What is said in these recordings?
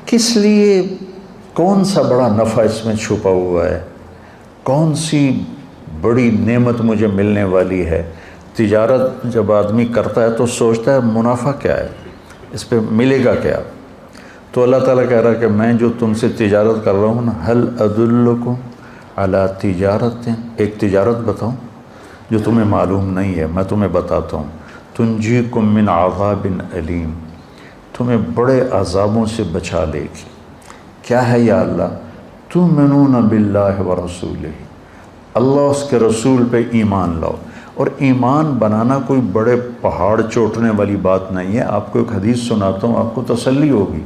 کس لیے؟ کون سا بڑا نفع اس میں چھپا ہوا ہے؟ کون سی بڑی نعمت مجھے ملنے والی ہے؟ تجارت جب آدمی کرتا ہے تو سوچتا ہے منافع کیا ہے، اس پہ ملے گا کیا؟ تو اللہ تعالیٰ کہہ رہا ہے کہ میں جو تم سے تجارت کر رہا ہوں نا، هل ادلکم علی تجارت، ایک تجارت بتاؤں جو تمہیں معلوم نہیں ہے، میں تمہیں بتاتا ہوں، تنجیکم من عذاب علیم، تمہیں بڑے عذابوں سے بچا لے گی۔ کیا ہے یا اللہ؟ تؤمنون باللہ ورسولہ، اللہ اس کے رسول پہ ایمان لاؤ۔ اور ایمان بنانا کوئی بڑے پہاڑ چوٹنے والی بات نہیں ہے۔ آپ کو ایک حدیث سناتا ہوں، آپ کو تسلی ہوگی۔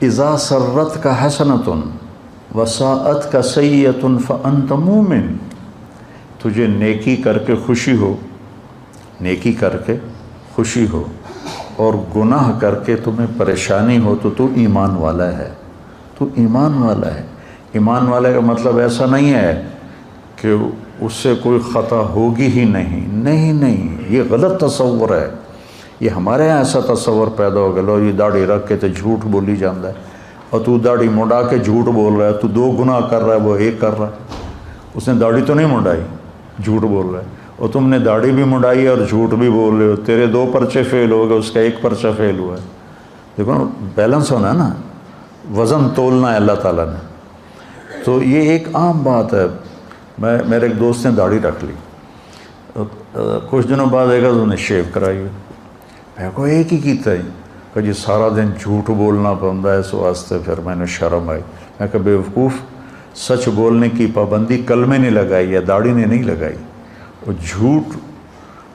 اذا سرت کا حسنۃ وساءت کا سیئۃ فانت مومن، تجھے نیکی کر کے خوشی ہو، نیکی کر کے خوشی ہو، اور گناہ کر کے تمہیں پریشانی ہو تو تو ایمان والا ہے، تو ایمان والا ہے۔ ایمان والے کا مطلب ایسا نہیں ہے کہ اس سے کوئی خطا ہوگی ہی نہیں، نہیں نہیں، یہ غلط تصور ہے۔ یہ ہمارے یہاں ایسا تصور پیدا ہو گیا، لو یہ داڑھی رکھ کے تو جھوٹ بولی جاتا ہے، اور تو داڑھی مڈا کے جھوٹ بول رہا ہے، تو دو گناہ کر رہا ہے، وہ ایک کر رہا ہے۔ اس نے داڑھی تو نہیں مڈائی، جھوٹ بول رہا ہے، اور تم نے داڑھی بھی مڈائی اور جھوٹ بھی بول رہے ہو، تیرے 2 پرچے فیل ہو گئے، اس کا 1 پرچہ فیل ہوا ہے۔ دیکھو نا، بیلنس ہونا ہے نا، وزن تولنا ہے اللہ تعالیٰ نے۔ تو یہ ایک عام بات ہے۔ میرے ایک دوست نے داڑھی رکھ لی، کچھ دنوں بعد ایک انہوں نے شیو کرائی ہوئی، میں کو ایک ہی کیتا ہے کہ جی سارا دن جھوٹ بولنا پڑتا ہے، اس واسطے پھر میں نے شرم آئی۔ میں کہ بے وقوف، سچ بولنے کی پابندی کلمے نے لگائی ہے، داڑھی نے نہیں لگائی، اور جھوٹ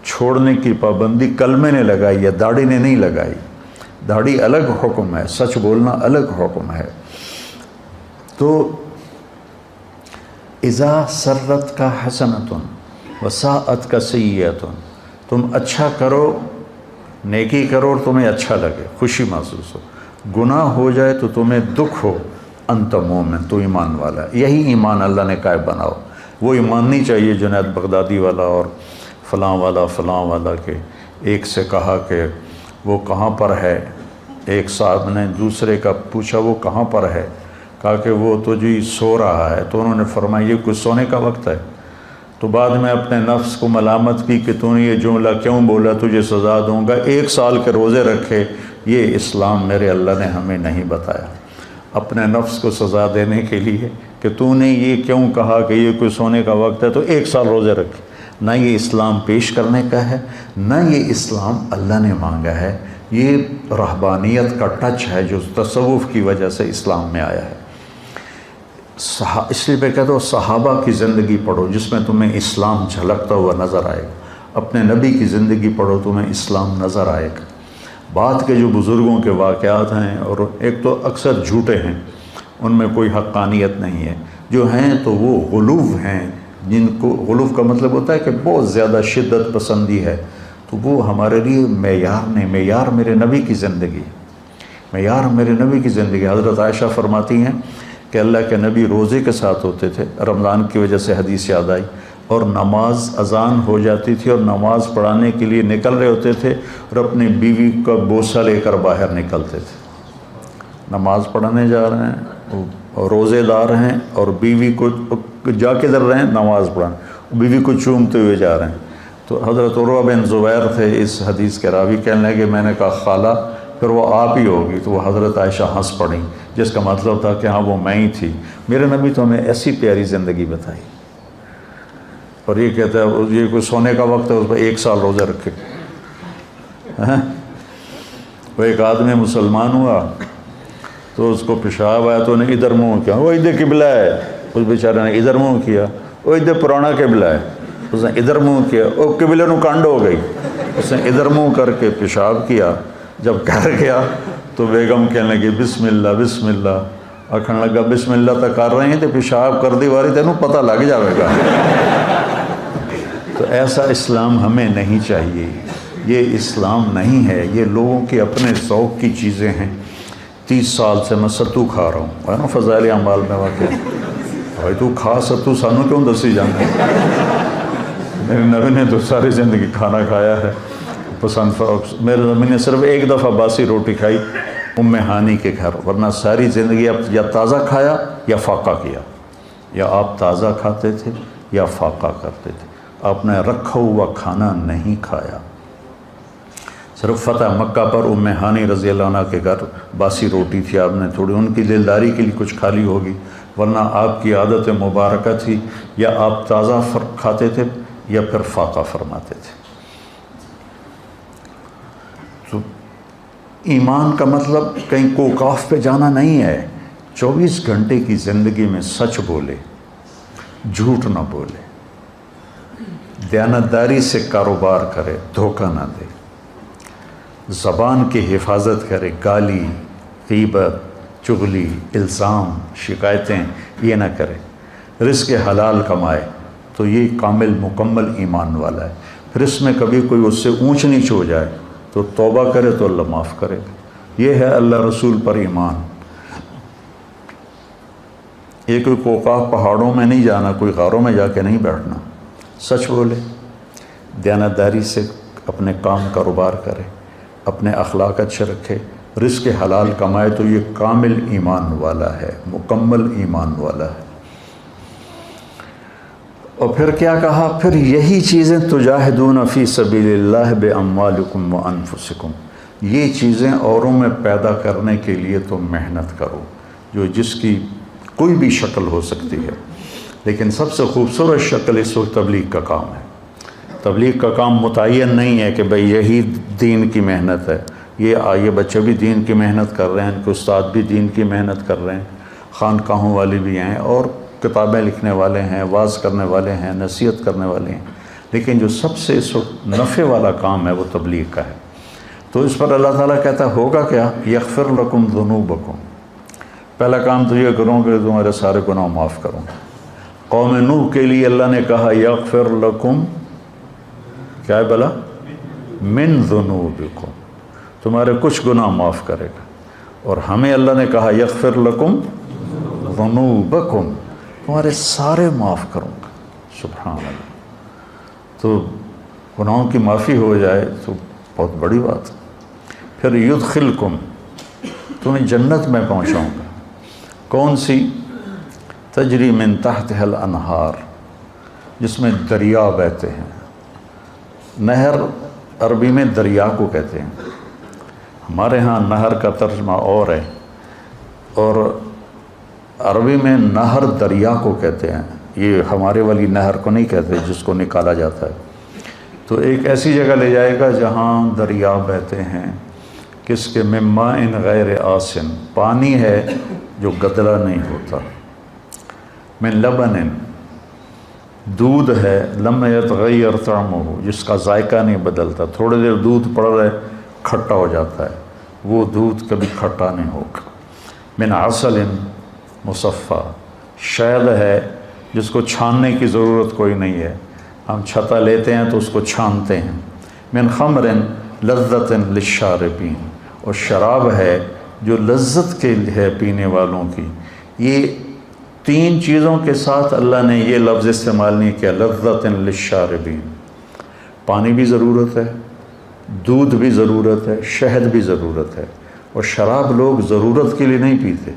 چھوڑنے کی پابندی کلمے نے لگائی ہے، داڑھی نے نہیں لگائی۔ داڑھی الگ حکم ہے، سچ بولنا الگ حکم ہے۔ تو اذا سرت کا حسنۃ وساءت کا سیئۃ، تم اچھا کرو، نیکی کرو اور تمہیں اچھا لگے، خوشی محسوس ہو، گناہ ہو جائے تو تمہیں دکھ ہو، انت مومن، تو ایمان والا ہے۔ یہی ایمان اللہ نے کہا بناؤ۔ وہ ایمان نہیں چاہیے جنید بغدادی والا اور فلاں والا کہ ایک سے کہا کہ وہ کہاں پر ہے، ایک صاحب نے دوسرے کا پوچھا وہ کہاں پر ہے، کہا کہ وہ تو جی سو رہا ہے، تو انہوں نے فرمایا یہ کوئی سونے کا وقت ہے؟ تو بعد میں اپنے نفس کو ملامت کی کہ تو نے یہ جملہ کیوں بولا، تجھے سزا دوں گا، 1 سال کے روزے رکھے۔ یہ اسلام میرے اللہ نے ہمیں نہیں بتایا، اپنے نفس کو سزا دینے کے لیے کہ تو نے یہ کیوں کہا کہ یہ کوئی سونے کا وقت ہے تو 1 سال روزے رکھے۔ نہ یہ اسلام پیش کرنے کا ہے، نہ یہ اسلام اللہ نے مانگا ہے۔ یہ رہبانیت کا ٹچ ہے جو تصوف کی وجہ سے اسلام میں آیا ہے۔ اس لیے میں کہتا ہوں صحابہ کی زندگی پڑھو جس میں تمہیں اسلام جھلکتا ہوا نظر آئے گا، اپنے نبی کی زندگی پڑھو تمہیں اسلام نظر آئے گا۔ بعد کے جو بزرگوں کے واقعات ہیں، اور ایک تو اکثر جھوٹے ہیں، ان میں کوئی حقانیت نہیں ہے، جو ہیں تو وہ غلوف ہیں، جن کو غلوف کا مطلب ہوتا ہے کہ بہت زیادہ شدت پسندی ہے، تو وہ ہمارے لیے معیار نہیں۔ معیار میرے نبی کی زندگی، معیار میرے نبی کی زندگی۔ حضرت عائشہ فرماتی ہیں کہ اللہ کے نبی روزے کے ساتھ ہوتے تھے، رمضان کی وجہ سے حدیث یاد آئی، اور نماز اذان ہو جاتی تھی اور نماز پڑھانے کے لیے نکل رہے ہوتے تھے، اور اپنی بیوی کا بوسہ لے کر باہر نکلتے تھے۔ نماز پڑھانے جا رہے ہیں اور روزے دار ہیں، اور بیوی کو جا کے در رہے ہیں نماز پڑھانے، بیوی کو چومتے ہوئے جا رہے ہیں۔ تو حضرت عروہ بن زبیر تھے اس حدیث کے راوی، کہنے لگے میں نے کہا خالہ پھر وہ آپ ہی ہوگی، تو وہ حضرت عائشہ ہنس پڑیں، جس کا مطلب تھا کہ ہاں وہ میں ہی تھی۔ میرے نبی تو ہمیں ایسی پیاری زندگی بتائی، اور یہ کہتا ہے یہ کوئی سونے کا وقت ہے، اس پر 1 سال روزے رکھے۔ وہ ایک آدمی مسلمان ہوا تو اس کو پیشاب آیا تو انہیں ادھر منہ کیا، وہ ادھر قبلہ ہے، اس بیچارے نے ادھر منہ کیا، وہ ادھر پرانا قبلہ ہے، اس نے ادھر منہ کیا، وہ قبلے نو کانڈ ہو گئی، اس نے ادھر منہ کر کے پیشاب کیا۔ جب گھر گیا تو بیگم کہنے لگی بسم اللہ بسم اللہ، آکھن لگا بسم اللہ تو کر رہے ہیں تو پیشاب کر دی واری تینوں پتہ لگ جائے گا۔ تو ایسا اسلام ہمیں نہیں چاہیے، یہ اسلام نہیں ہے، یہ لوگوں کے اپنے ذوق کی چیزیں ہیں۔ 30 سال سے میں ستو کھا رہا ہوں، ہے نا فضائل اعمال میں واقع، بھائی تو کھا ستو سانو کیوں دسی جانا ہے؟ میرے نبی نے تو ساری زندگی کھانا کھایا ہے، پسند۔ میرے نبی نے صرف 1 دفعہ باسی روٹی کھائی، ام ہانی کے گھر، ورنہ ساری زندگی آپ یا تازہ کھایا یا فاقہ کیا، یا آپ تازہ کھاتے تھے یا فاقہ کرتے تھے، آپ نے رکھا ہوا کھانا نہیں کھایا۔ صرف فتح مکہ پر ام ہانی رضی اللہ عنہ کے گھر باسی روٹی تھی، آپ نے تھوڑی ان کی دلداری کے لیے کچھ کھا لی ہوگی، ورنہ آپ کی عادت مبارکہ تھی یا آپ تازہ کھاتے تھے یا پھر فاقہ فرماتے تھے۔ تو ایمان کا مطلب کہیں کوکاف پہ جانا نہیں ہے، 24 گھنٹے کی زندگی میں سچ بولے، جھوٹ نہ بولے، دیانتداری سے کاروبار کرے، دھوکہ نہ دے، زبان کی حفاظت کرے، گالی، غیبت، چغلی، الزام، شکایتیں یہ نہ کرے، رزق حلال کمائے، تو یہ کامل مکمل ایمان والا ہے۔ پھر اس میں کبھی کوئی اس سے اونچ نیچ ہو جائے تو توبہ کرے تو اللہ معاف کرے گا۔ یہ ہے اللہ رسول پر ایمان۔ یہ کوئی کوکاف پہاڑوں میں نہیں جانا، کوئی غاروں میں جا کے نہیں بیٹھنا، سچ بولے، دیانتداری سے اپنے کام کاروبار کرے، اپنے اخلاق اچھے رکھے، رزق حلال کمائے، تو یہ کامل ایمان والا ہے، مکمل ایمان والا ہے۔ اور پھر کیا کہا؟ پھر یہی چیزیں تجاہدون فی سبیل اللہ باموالکم وانفسکم، یہ چیزیں اوروں میں پیدا کرنے کے لیے تو محنت کرو، جو جس کی کوئی بھی شکل ہو سکتی ہے، لیکن سب سے خوبصورت شکل اس وقت تبلیغ کا کام ہے۔ تبلیغ کا کام متعین نہیں ہے کہ بھئی یہی دین کی محنت ہے، یہ بچے بھی دین کی محنت کر رہے ہیں، ان کے استاد بھی دین کی محنت کر رہے ہیں، خانقاہوں والے بھی ہیں، اور کتابیں لکھنے والے ہیں، واعظ کرنے والے ہیں، نصیحت کرنے والے ہیں، لیکن جو سب سے اس وقت نفع والا کام ہے وہ تبلیغ کا ہے۔ تو اس پر اللہ تعالیٰ کہتا ہے ہوگا کیا؟ یغفر لکم ذنوبکم، پہلا کام تو یہ کروں کہ تمہارے سارے گناہ معاف کروں۔ قوم نوح کے لیے اللہ نے کہا یغفر لکم، کیا ہے بلا؟ من ذنوبکم، تمہارے کچھ گناہ معاف کرے گا۔ اور ہمیں اللہ نے کہا یغفر لکم ذنوبکم، تمہارے سارے معاف کروں گا۔ سبحان اللہ، تو گناہوں کی معافی ہو جائے تو بہت بڑی بات۔ پھر یدخلکم، تمہیں جنت میں پہنچاؤں گا، کون سی؟ تجری من تحتها الانہار، جس میں دریا بہتے ہیں۔ نہر عربی میں دریا کو کہتے ہیں، ہمارے ہاں نہر کا ترجمہ اور ہے، اور عربی میں نہر دریا کو کہتے ہیں، یہ ہمارے والی نہر کو نہیں کہتے جس کو نکالا جاتا ہے۔ تو ایک ایسی جگہ لے جائے گا جہاں دریا بہتے ہیں، کس کے؟ من ماء غیر آسن، پانی ہے جو گدلا نہیں ہوتا، من لبن، دودھ ہے، لم یتغیر طعمہ، جس کا ذائقہ نہیں بدلتا، تھوڑے دیر دودھ پڑ رہے کھٹا ہو جاتا ہے، وہ دودھ کبھی کھٹا نہیں ہوگا۔ من عسل مصفی، شہد ہے جس کو چھاننے کی ضرورت کوئی نہیں ہے، ہم چھتا لیتے ہیں تو اس کو چھانتے ہیں۔ من خمر لذت للشاربین، اور شراب ہے جو لذت کے ہے پینے والوں کی۔ یہ تین چیزوں کے ساتھ اللہ نے یہ لفظ استعمال نہیں کیا، لذت للشاربین، پانی بھی ضرورت ہے، دودھ بھی ضرورت ہے، شہد بھی ضرورت ہے، اور شراب لوگ ضرورت کے لیے نہیں پیتے،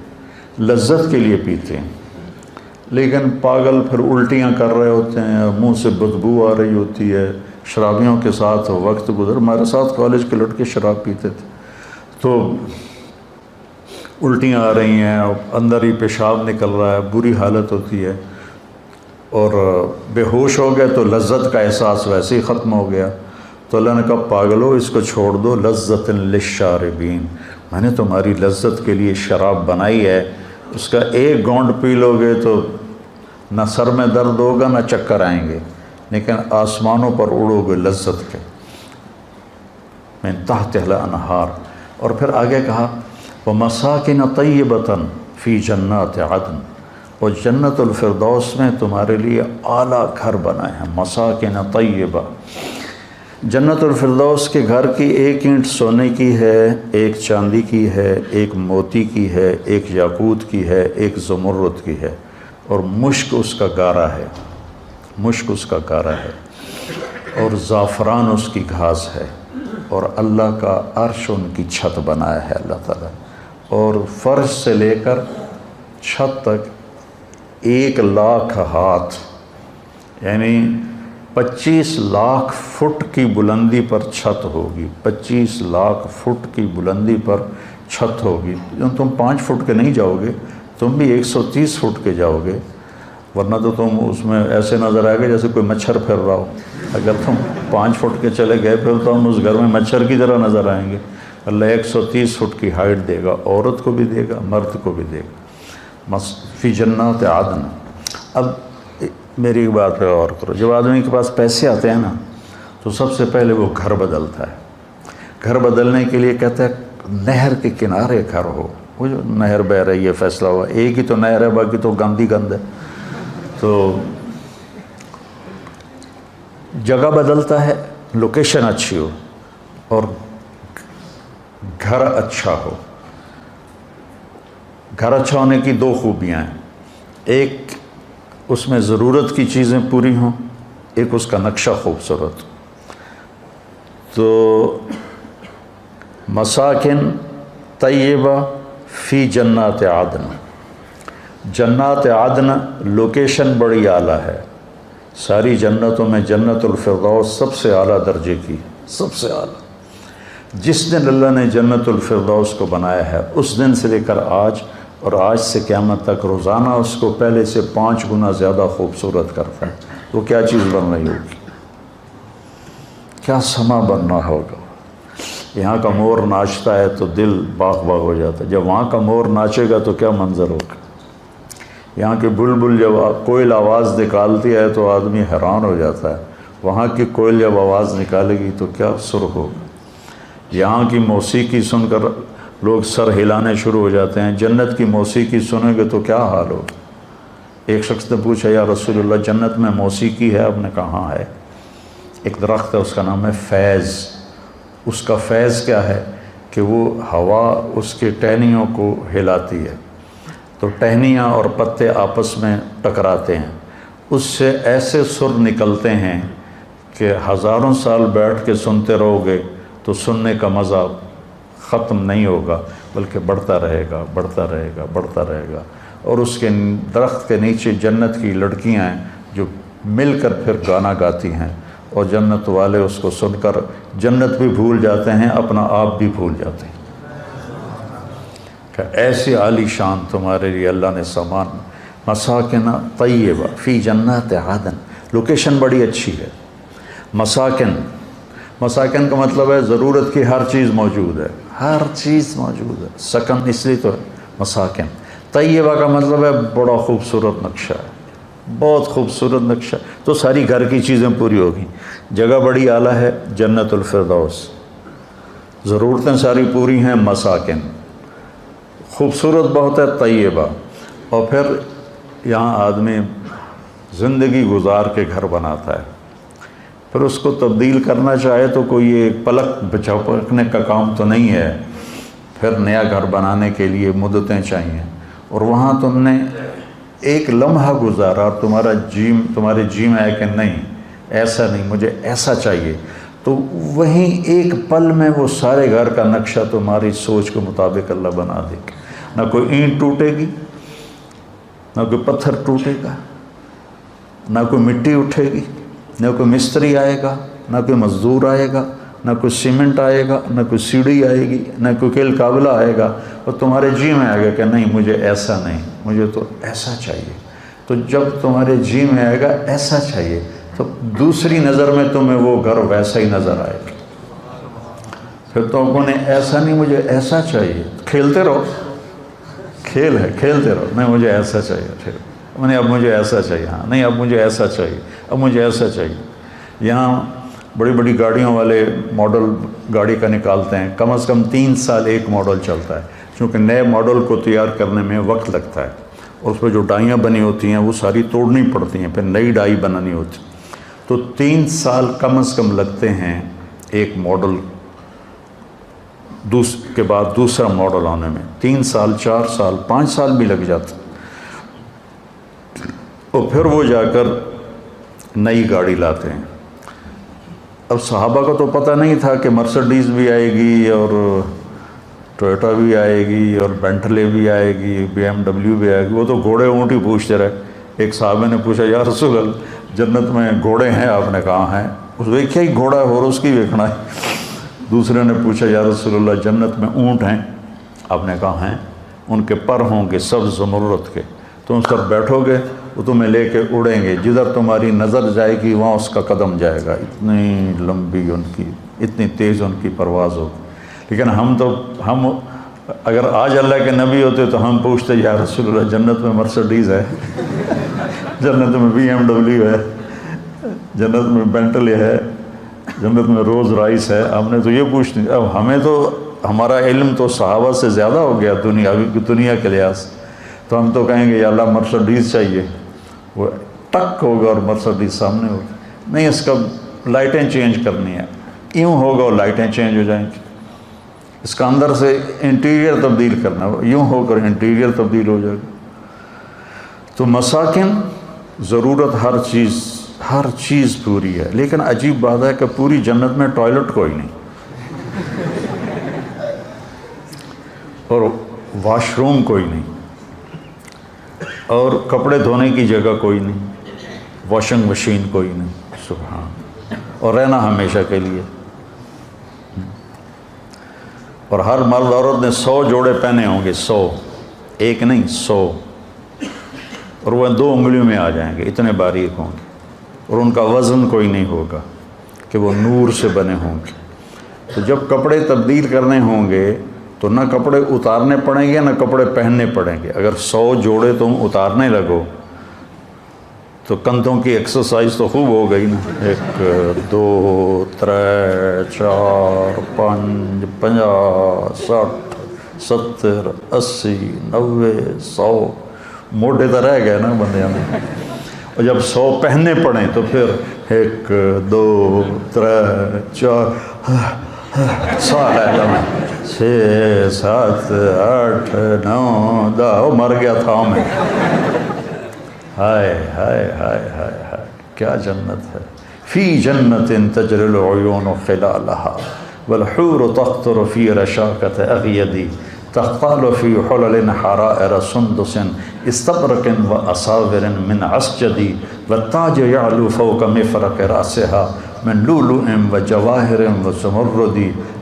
لذت کے لیے پیتے ہیں۔ لیکن پاگل پھر الٹیاں کر رہے ہوتے ہیں، منہ سے بدبو آ رہی ہوتی ہے، شرابیوں کے ساتھ وقت گزر، ہمارے ساتھ کالج کے لڑکے شراب پیتے تھے، تو الٹیاں آ رہی ہیں، اندر ہی پیشاب نکل رہا ہے، بری حالت ہوتی ہے، اور بے ہوش ہو گئے تو لذت کا احساس ویسے ہی ختم ہو گیا۔ تو اللہ نے کہا پاگلو اس کو چھوڑ دو، لذت للشاربین، میں نے تمہاری لذت کے لیے شراب بنائی ہے، اس کا ایک گونڈ پی لو گے تو نہ سر میں درد ہوگا نہ چکر آئیں گے، لیکن آسمانوں پر اڑو گے لذت کے۔ من تحتها الانہار، اور پھر آگے کہا وَمَسَاكِنَ طَيِّبَةً فِي جَنَّاتِ عَدْنٍ، اور جنت الفردوس میں تمہارے لیے اعلیٰ گھر بنائے ہیں، مساکن طیبہ۔ جنت الفردوس کے گھر کی ایک اینٹ سونے کی ہے، ایک چاندی کی ہے، ایک موتی کی ہے، ایک یاقوت کی ہے، ایک زمرد کی ہے، اور مشک اس کا گارا ہے، مشک اس کا گارا ہے، اور زعفران اس کی گھاس ہے، اور اللہ کا عرش ان کی چھت بنایا ہے اللہ تعالیٰ۔ اور فرش سے لے کر چھت تک 1,00,000 ہاتھ، یعنی 25 لاکھ فٹ کی بلندی پر چھت ہوگی، 25 لاکھ فٹ کی بلندی پر چھت ہوگی۔ تم 5 فٹ کے نہیں جاؤ گے، تم بھی 130 فٹ کے جاؤ گے، ورنہ تو تم اس میں ایسے نظر آئے گا جیسے کوئی مچھر پھر رہا ہو۔ اگر تم 5 فٹ کے چلے گئے پھر تو ہم اس گھر میں مچھر کی طرح نظر آئیں گے۔ اللہ 130 فٹ کی ہائٹ دے گا، عورت کو بھی دے گا، مرد کو بھی دے گا، فی جنات عدن۔ اب میری ایک بات پہ غور کرو، جب آدمی کے پاس پیسے آتے ہیں نا تو سب سے پہلے وہ گھر بدلتا ہے۔ گھر بدلنے کے لیے کہتا ہے نہر کے کنارے گھر ہو، وہ جو نہر بہ رہی ہے، فیصلہ ہوا ایک ہی تو نہر ہے، باقی تو گندی گند ہے، تو جگہ بدلتا ہے، لوکیشن اچھی ہو اور گھر اچھا ہو۔ گھر اچھا ہونے کی 2 خوبیاں ہیں، ایک اس میں ضرورت کی چیزیں پوری ہوں، ایک اس کا نقشہ خوبصورت۔ تو مساکن طیبہ فی جنات عدن، جنات عدن لوکیشن بڑی اعلیٰ ہے، ساری جنتوں میں جنت الفردوس سب سے اعلیٰ درجے کی، سب سے اعلیٰ۔ جس دن اللہ نے جنت الفردوس کو بنایا ہے اس دن سے لے کر آج، اور آج سے قیامت تک روزانہ اس کو پہلے سے 5 گنا زیادہ خوبصورت کرتا ہے۔ تو کیا چیز بن رہی ہوگی، کیا سما بننا ہوگا۔ یہاں کا مور ناچتا ہے تو دل باغ باغ ہو جاتا ہے، جب وہاں کا مور ناچے گا تو کیا منظر ہوگا۔ یہاں کی بلبل جب کوئل آواز نکالتی ہے تو آدمی حیران ہو جاتا ہے، وہاں کی کوئل جب آواز نکالے گی تو کیا سر ہوگا۔ یہاں کی موسیقی سن کر لوگ سر ہلانے شروع ہو جاتے ہیں، جنت کی موسیقی سنیں گے تو کیا حال ہوگا۔ ایک شخص نے پوچھا یا رسول اللہ جنت میں موسیقی ہے؟ آپ نے کہا ہاں ہے، ایک درخت ہے اس کا نام ہے فیض۔ اس کا فیض کیا ہے کہ وہ ہوا اس کے ٹہنیوں کو ہلاتی ہے، تو ٹہنیاں اور پتے آپس میں ٹکراتے ہیں، اس سے ایسے سر نکلتے ہیں کہ ہزاروں سال بیٹھ کے سنتے رہو گے تو سننے کا مزہ ختم نہیں ہوگا، بلکہ بڑھتا رہے گا، بڑھتا رہے گا، بڑھتا رہے گا۔ اور اس کے درخت کے نیچے جنت کی لڑکیاں ہیں جو مل کر پھر گانا گاتی ہیں، اور جنت والے اس کو سن کر جنت بھی بھول جاتے ہیں، اپنا آپ بھی بھول جاتے ہیں کہ ایسی عالی شان تمہارے لیے اللہ نے سامان۔ مساکن طیبہ فی جنات عدن، لوکیشن بڑی اچھی ہے۔ مساکن، مساکن کا مطلب ہے ضرورت کی ہر چیز موجود ہے، ہر چیز موجود ہے، سکن اس لیے تو ہے مساکن۔ طیبہ کا مطلب ہے بڑا خوبصورت نقشہ ہے، بہت خوبصورت نقشہ، تو ساری گھر کی چیزیں پوری ہوگی۔ جگہ بڑی اعلیٰ ہے، جنت الفردوس، ضرورتیں ساری پوری ہیں، مساکن، خوبصورت بہت ہے، طیبہ۔ اور پھر یہاں آدمی زندگی گزار کے گھر بناتا ہے، پھر اس کو تبدیل کرنا چاہے تو کوئی ایک پلک جھپکنے کا کام تو نہیں ہے، پھر نیا گھر بنانے کے لیے مدتیں چاہیے، اور وہاں تم نے ایک لمحہ گزارا اور تمہارے جی میں ہے کہ نہیں ایسا نہیں، مجھے ایسا چاہیے، تو وہیں ایک پل میں وہ سارے گھر کا نقشہ تمہاری سوچ کے مطابق اللہ بنا دے گا۔ نہ کوئی اینٹ ٹوٹے گی، نہ کوئی پتھر ٹوٹے گا، نہ کوئی مٹی اٹھے گی، نہ کوئی مستری آئے گا، نہ کوئی مزدور آئے گا، نہ کوئی سیمنٹ آئے گا، نہ کوئی سیڑھی آئے گی، نہ کوئی کیل قابلہ آئے گا، اور تمہارے جی میں آئے گا کہ نہیں مجھے ایسا نہیں، مجھے تو ایسا چاہیے۔ تو جب تمہارے جی میں آئے گا ایسا چاہیے تو دوسری نظر میں تمہیں وہ گھر ویسا ہی نظر آئے گا۔ پھر تو نے ایسا نہیں مجھے ایسا چاہیے، کھیلتے رہو، کھیل ہے، کھیلتے رہو، نہیں مجھے ایسا چاہیے، پھر نہیں اب مجھے ایسا چاہیے، ہاں نہیں اب مجھے ایسا چاہیے، اب مجھے ایسا چاہیے۔ یہاں بڑی بڑی گاڑیوں والے ماڈل گاڑی کا نکالتے ہیں، کم از کم 3 سال ایک ماڈل چلتا ہے، کیونکہ نئے ماڈل کو تیار کرنے میں وقت لگتا ہے، اور اس پہ جو ڈائیاں بنی ہوتی ہیں وہ ساری توڑنی پڑتی ہیں، پھر نئی ڈائی بنانی ہوتی، تو 3 سال کم از کم لگتے ہیں ایک ماڈل کے بعد دوسرا ماڈل آنے میں، 3 سال، 4 سال، 5 سال بھی لگ جاتے، اور پھر وہ جا کر نئی گاڑی لاتے ہیں۔ اب صحابہ کو تو پتہ نہیں تھا کہ مرسڈیز بھی آئے گی اور ٹویوٹا بھی آئے گی اور بینٹلے بھی آئے گی, BMW بھی آئے گی. وہ تو گھوڑے اونٹ ہی پوچھتے رہے. ایک صحابہ نے پوچھا یا رسول اللہ جنت میں گھوڑے ہیں؟ آپ نے کہا ہیں. اس ویکھیا ہی گھوڑا ہے اور اس کی ویکھنا ہے. دوسرے نے پوچھا یا رسول اللہ جنت میں اونٹ ہیں؟ آپ نے کہا ہیں. ان کے پر ہوں گے سبز زمرد کے, تم اس پر بیٹھو گے وہ تمہیں لے کے اڑیں گے, جدھر تمہاری نظر جائے گی وہاں اس کا قدم جائے گا. اتنی لمبی ان کی, اتنی تیز ان کی پرواز ہوگی. لیکن ہم اگر آج اللہ کے نبی ہوتے تو ہم پوچھتے یا رسول اللہ جنت میں مرسڈیز ہے, جنت میں BMW ہے, جنت میں بینٹلے ہے, جنت میں روز رائس ہے. ہم نے تو یہ پوچھتے. اب ہمیں تو ہمارا علم تو صحابہ سے زیادہ ہو گیا دنیا کے لحاظ, تو ہم تو کہیں گے یا اللہ مرسڈیز چاہیے, وہ ٹک ہوگا اور مرسڈیز سامنے ہوگی. نہیں, اس کا لائٹیں چینج کرنی ہے, یوں ہوگا اور لائٹیں چینج ہو جائیں گی. اس کا اندر سے انٹیریئر تبدیل کرنا ہے, یوں ہو کر انٹیریئر تبدیل ہو جائے گا. تو مساکن ضرورت ہر چیز پوری ہے. لیکن عجیب بات ہے کہ پوری جنت میں ٹوائلٹ کوئی نہیں, اور واش روم کوئی نہیں, اور کپڑے دھونے کی جگہ کوئی نہیں, واشنگ مشین کوئی نہیں. سبحان. اور رہنا ہمیشہ کے لیے. اور ہر مرد عورت نے 100 جوڑے پہنے ہوں گے, 100, ایک نہیں 100, اور وہ 2 انگلیوں میں آ جائیں گے, اتنے باریک ہوں گے. اور ان کا وزن کوئی نہیں ہوگا کہ وہ نور سے بنے ہوں گے. تو جب کپڑے تبدیل کرنے ہوں گے تو نہ کپڑے اتارنے پڑیں گے نہ کپڑے پہننے پڑیں گے. اگر 100 جوڑے تم اتارنے لگو تو کندھوں کی ایکسرسائز تو خوب ہو گئی نا. 1 2 3 4 5 50 60 70 80 90 100 موٹے تو رہ گئے نا بندیاں میں. اور جب 100 پہننے پڑیں تو پھر 1 2 3 4 سال ہے میں 6 7 8 9 10 مر گیا تھا میں. ہائے ہائے ہائے ہائے ہائے کیا جنت ہے. فی جنت تجری العیون خلالها والحور تقطر فی رشاکۃ اغیدی تقال فی حلل حرائر سندس استبرق واساور من عسجد والتاج یعلو فوق مفرق راسها من لؤلؤ وجواہر وزمرد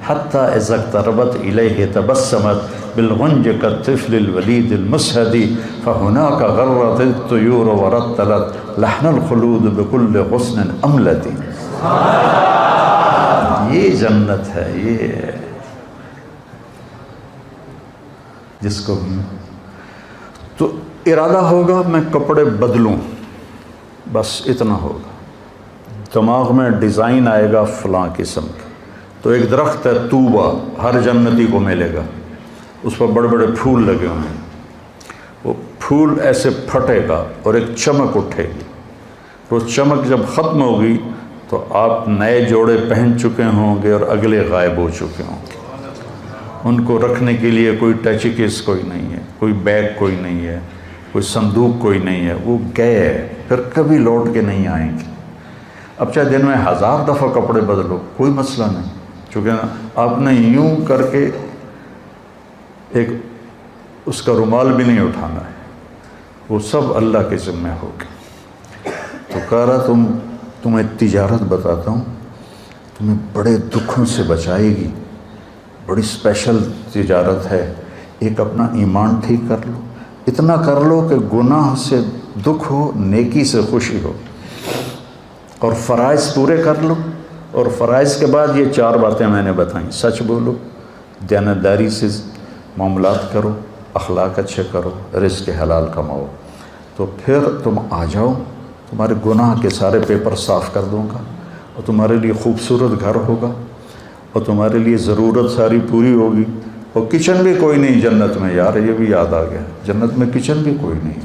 حتی اذا اقتربت الیہ تبسمت بالغنج كالطفل الولید المسہد فهناك غرت الطیور ورتلت لحن الخلود بكل غصن املد. یہ جنت ہے, یہ جس کو تو ارادہ ہوگا میں کپڑے بدلوں, بس اتنا ہوگا. دماغ میں ڈیزائن آئے گا فلاں قسم کا. تو ایک درخت ہے طوبہ, ہر جنتی کو ملے گا, اس پر بڑے بڑے پھول لگے ہوئے ہیں. وہ پھول ایسے پھٹے گا اور ایک چمک اٹھے گی. وہ چمک جب ختم ہوگی تو آپ نئے جوڑے پہن چکے ہوں گے اور اگلے غائب ہو چکے ہوں گے. ان کو رکھنے کے لیے کوئی ٹچ کیس کوئی نہیں ہے, کوئی بیگ کوئی نہیں ہے, کوئی صندوق کوئی نہیں ہے. وہ گئے پھر کبھی لوٹ کے نہیں آئیں گے. اب چاہے دن میں 1000 دفعہ کپڑے بدلو کوئی مسئلہ نہیں, چونکہ آپ نے یوں کر کے ایک اس کا رومال بھی نہیں اٹھانا ہے, وہ سب اللہ کے ذمہ ہوگا. تو کہہ رہا تمہیں تجارت بتاتا ہوں, تمہیں بڑے دکھوں سے بچائے گی, بڑی اسپیشل تجارت ہے. ایک اپنا ایمان ٹھیک کر لو, اتنا کر لو کہ گناہ سے دکھ ہو, نیکی سے خوشی ہو, اور فرائض پورے کر لو. اور فرائض کے بعد یہ 4 باتیں میں نے بتائیں. سچ بولو, دیانتداری سے معاملات کرو, اخلاق اچھے کرو, رزق حلال کماؤ. تو پھر تم آ جاؤ, تمہارے گناہ کے سارے پیپر صاف کر دوں گا, اور تمہارے لیے خوبصورت گھر ہوگا, اور تمہارے لیے ضرورت ساری پوری ہوگی. اور کچن بھی کوئی نہیں جنت میں. یار یہ بھی یاد آ گیا, جنت میں کچن بھی کوئی نہیں.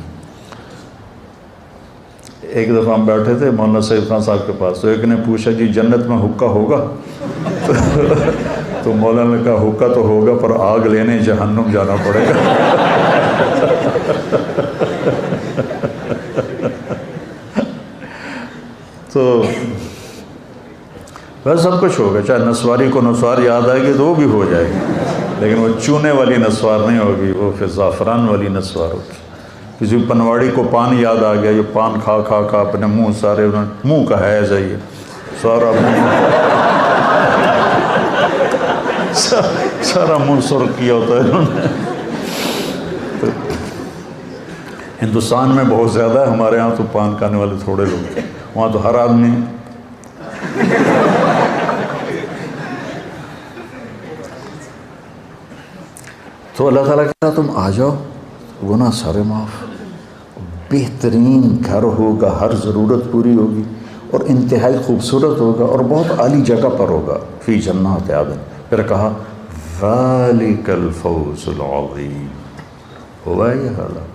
ایک دفعہ ہم بیٹھے تھے مولانا سعید خان صاحب کے پاس, تو ایک نے پوچھا جی جنت میں حقہ ہوگا؟ تو مولانا نے کہا حقہ تو ہوگا پر آگ لینے جہنم جانا پڑے گا. تو بس سب کچھ ہوگا, چاہے نسواری کو نسوار یاد آئے گی تو وہ بھی ہو جائے گی. لیکن وہ چونے والی نسوار نہیں ہوگی، وہ پھر زعفران والی نسوار ہوگی۔ کسی پنواڑی کو پان یاد آ گیا، یہ پان کھا کھا کھا اپنے منہ سارے منہ کا ہے جائیے سارا سارا منہ سرخ کیا ہوتا ہے انہوں نے۔ ہندوستان میں بہت زیادہ ہے، ہمارے ہاں تو پان کھانے والے تھوڑے لوگ ہیں، وہاں تو ہر آدمی ہے۔ تو اللہ تعالیٰ کہتا تم آ جاؤ، گناہ سارے معاف، بہترین گھر ہوگا، ہر ضرورت پوری ہوگی، اور انتہائی خوبصورت ہوگا، اور بہت اعلیٰ جگہ پر ہوگا، فی جنات عدن۔ پھر کہا ذالک الفوز العظیم، ہوا یہ حالات،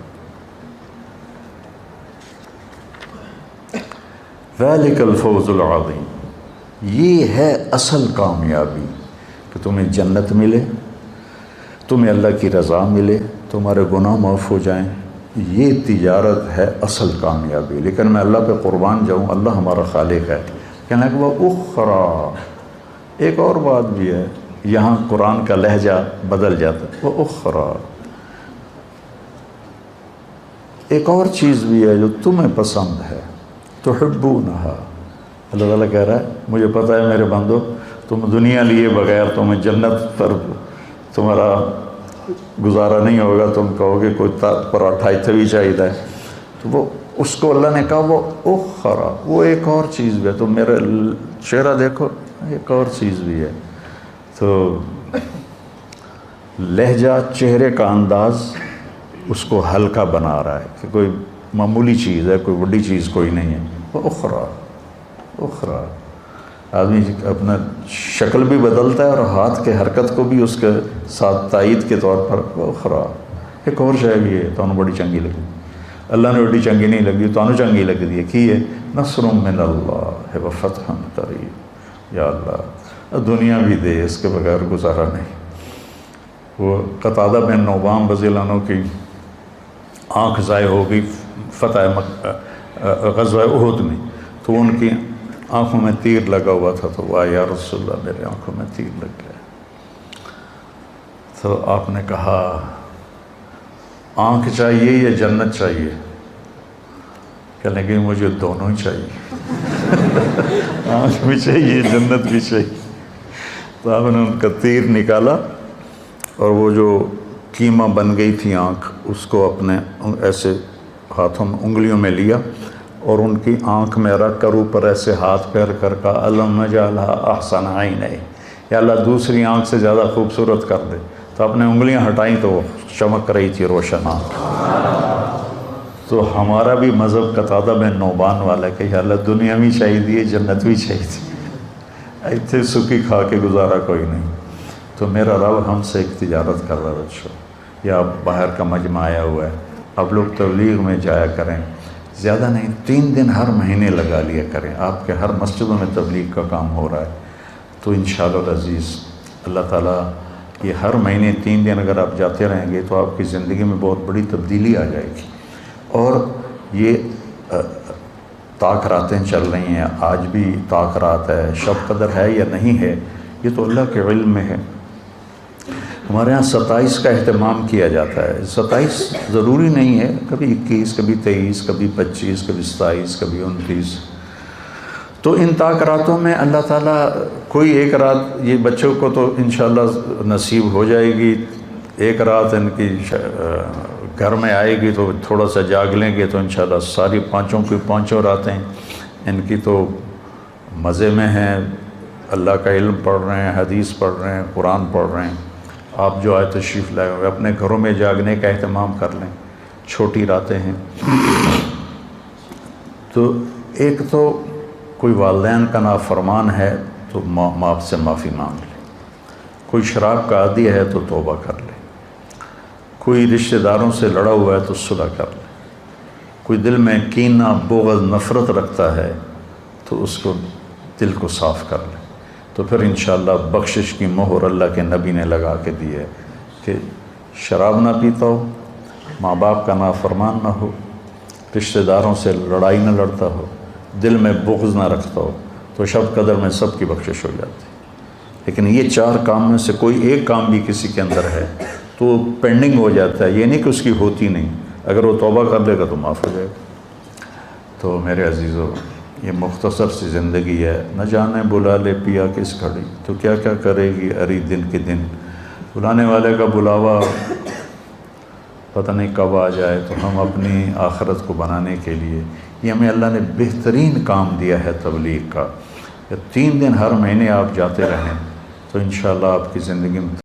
ذالک الفوز العظیم، یہ ہے اصل کامیابی، کہ تمہیں جنت ملے، تمہیں اللہ کی رضا ملے، تمہارے گناہ معاف ہو جائیں، یہ تجارت ہے اصل کامیابی۔ لیکن میں اللہ پہ قربان جاؤں، اللہ ہمارا خالق ہے، کہنا کہ وہ اخرا، ایک اور بات بھی ہے، یہاں قرآن کا لہجہ بدل جاتا ہے، وہ اخرا، ایک اور چیز بھی ہے جو تمہیں پسند ہے، تحبونہا، اللہ تعالیٰ کہہ رہا ہے مجھے پتہ ہے میرے بندو، تم دنیا لیے بغیر تمہیں جنت پر تمہارا گزارا نہیں ہوگا، تم کہو گے کوئی پراٹھا اتنا بھی چاہیے، تو وہ اس کو اللہ نے کہا وہ اخرا، وہ ایک اور چیز بھی ہے، تو میرا چہرہ دیکھو ایک اور چیز بھی ہے۔ تو لہجہ، چہرے کا انداز اس کو ہلکا بنا رہا ہے کہ کوئی معمولی چیز ہے، کوئی بڑی چیز کوئی نہیں ہے، وہ اخرا، اخرا، آدمی اپنا شکل بھی بدلتا ہے اور ہاتھ کے حرکت کو بھی اس کے ساتھ تائید کے طور پر وہ اخرا، ایک اور شے بھی ہے، تو انہوں بڑی چنگی لگی، اللہ نے بڑی چنگی نہیں لگی تو انہوں چنگی لگ دی ہے، کی ہے نصر من اللہ و فتح قریب، یا اللہ دنیا بھی دے، اس کے بغیر گزارا نہیں۔ وہ قتادہ بن نعمان رضی اللہ عنہ کی آنکھ ضائع ہو گئی فتح غزوہ احد میں، تو ان کی آنکھوں میں تیر لگا ہوا تھا، تو وہ یا رسول اللہ میرے آنکھوں میں تیر لگ گیا، تو آپ نے کہا آنکھ چاہیے یا جنت چاہیے؟ کہنے لگے مجھے دونوں ہی چاہیے، آنکھ بھی چاہیے جنت بھی چاہیے۔ تو آپ نے ان کا تیر نکالا اور وہ جو کیما بن گئی تھی آنکھ، اس کو اپنے ایسے ہاتھوں میں انگلیوں میں لیا اور ان کی آنکھ میں رکھ کر اوپر ایسے ہاتھ پیر کر کا اللہم اجعلھا احسن عینیہ، یا اللہ دوسری آنکھ سے زیادہ خوبصورت کر دے، تو اپنے انگلیاں ہٹائیں تو وہ چمک رہی تھی روشن آنکھ۔ تو ہمارا بھی مذہب قتادہ بن نعمان والا ہے کہ یا اللہ دنیا بھی چاہیے جنت بھی چاہیے، ایتھے سکی کھا کے گزارا کوئی نہیں۔ تو میرا رب ہم سے ایک تجارت کر رہا بچوں، یا باہر کا مجمع آیا ہوا ہے، اب لوگ تبلیغ میں جایا کریں، زیادہ نہیں 3 دن ہر مہینے لگا لیا کریں، آپ کے ہر مسجدوں میں تبلیغ کا کام ہو رہا ہے، تو انشاءاللہ العزیز اللہ تعالیٰ یہ ہر مہینے 3 دن اگر آپ جاتے رہیں گے تو آپ کی زندگی میں بہت بڑی تبدیلی آ جائے گی۔ اور یہ طاق راتیں چل رہی ہیں، آج بھی طاق رات ہے، شب قدر ہے یا نہیں ہے یہ تو اللہ کے علم میں ہے۔ ہمارے ہاں 27 کا اہتمام کیا جاتا ہے، 27 ضروری نہیں ہے، کبھی 21، کبھی 23، کبھی 25، کبھی 27، کبھی 29۔ تو ان طاق راتوں میں اللہ تعالیٰ کوئی ایک رات، یہ بچوں کو تو انشاءاللہ نصیب ہو جائے گی، ایک رات ان کی گھر میں آئے گی تو تھوڑا سا جاگ لیں گے تو انشاءاللہ ساری پانچوں راتیں ان کی تو مزے میں ہیں، اللہ کا علم پڑھ رہے ہیں، حدیث پڑھ رہے ہیں، قرآن پڑھ رہے ہیں۔ آپ جو آئے تشریف لائے ہوئے اپنے گھروں میں جاگنے کا اہتمام کر لیں، چھوٹی راتیں ہیں۔ تو ایک تو کوئی والدین کا نافرمان ہے تو ماں سے معافی مانگ لے، کوئی شراب کا عادی ہے تو توبہ کر لے، کوئی رشتہ داروں سے لڑا ہوا ہے تو صلح کر لے، کوئی دل میں کینہ بغض نفرت رکھتا ہے تو اس کو دل کو صاف کر لے، تو پھر انشاءاللہ بخشش کی مہر اللہ کے نبی نے لگا کے دی ہے کہ شراب نہ پیتا ہو، ماں باپ کا نافرمان نہ ہو، رشتہ داروں سے لڑائی نہ لڑتا ہو، دل میں بغض نہ رکھتا ہو، تو شب قدر میں سب کی بخشش ہو جاتی ہے۔ لیکن یہ 4 کام میں سے کوئی ایک کام بھی کسی کے اندر ہے تو پینڈنگ ہو جاتا ہے، یہ نہیں کہ اس کی ہوتی نہیں، اگر وہ توبہ کر لے گا تو معاف ہو جائے گا۔ تو میرے عزیزو، یہ مختصر سی زندگی ہے، نہ جانے بلا لے پیا کس گھڑی، تو کیا کیا کرے گی اری دن کے دن، بلانے والے کا بلاوا پتہ نہیں کب آ جائے۔ تو ہم اپنی آخرت کو بنانے کے لیے، یہ ہمیں اللہ نے بہترین کام دیا ہے تبلیغ کا، 3 دن ہر مہینے آپ جاتے رہیں تو انشاءاللہ آپ کی زندگی میں